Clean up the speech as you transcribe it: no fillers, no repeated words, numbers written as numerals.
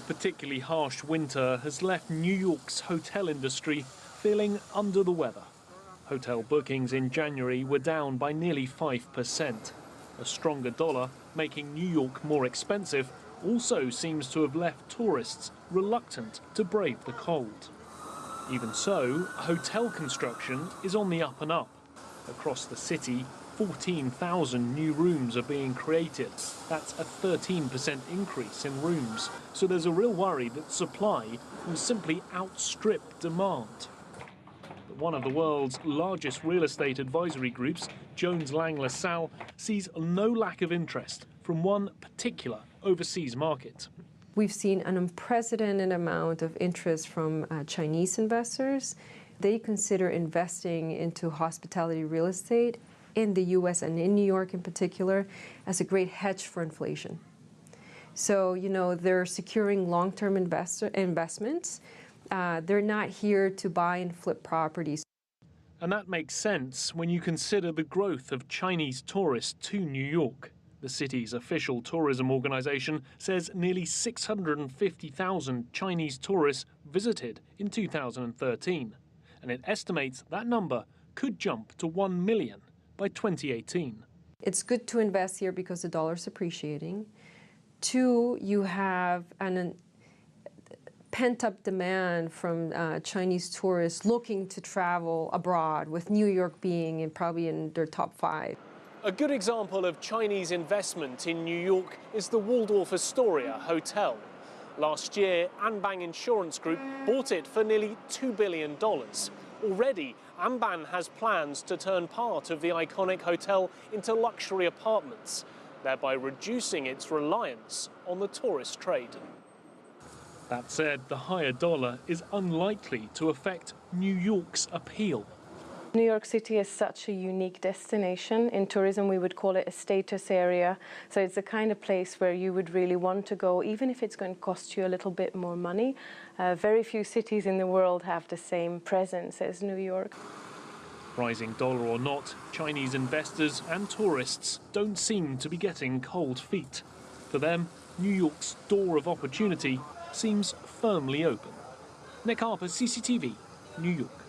A particularly harsh winter has left New York's hotel industry feeling under the weather. Hotel bookings in January were down by nearly 5%. A stronger dollar, making New York more expensive, also seems to have left tourists reluctant to brave the cold. Even so, hotel construction is on the up and up. Across the city, 14,000 new rooms are being created. That's a 13% increase in rooms. So there's a real worry that supply will simply outstrip demand. But one of the world's largest real estate advisory groups, Jones Lang LaSalle, sees no lack of interest from one particular overseas market. We've seen an unprecedented amount of interest from Chinese investors. They consider investing into hospitality real estate in the U.S. and in New York in particular as a great hedge for inflation. So, they're securing long-term investments. They're not here to buy and flip properties. And that makes sense when you consider the growth of Chinese tourists to New York. The city's official tourism organization says nearly 650,000 Chinese tourists visited in 2013. And it estimates that number could jump to 1 million by 2018. It's good to invest here because the dollar's appreciating. Two, you have an pent-up demand from Chinese tourists looking to travel abroad, with New York being probably in their top 5. A good example of Chinese investment in New York is the Waldorf Astoria Hotel. Last year, Anbang Insurance Group bought it for nearly $2 billion. Already, Anbang has plans to turn part of the iconic hotel into luxury apartments, thereby reducing its reliance on the tourist trade. That said, the higher dollar is unlikely to affect New York's appeal. New York City is such a unique destination. In tourism, we would call it a status area. So it's the kind of place where you would really want to go, even if it's going to cost you a little bit more money. Very few cities in the world have the same presence as New York. Rising dollar or not, Chinese investors and tourists don't seem to be getting cold feet. For them, New York's door of opportunity seems firmly open. Nick Harper, CCTV, New York.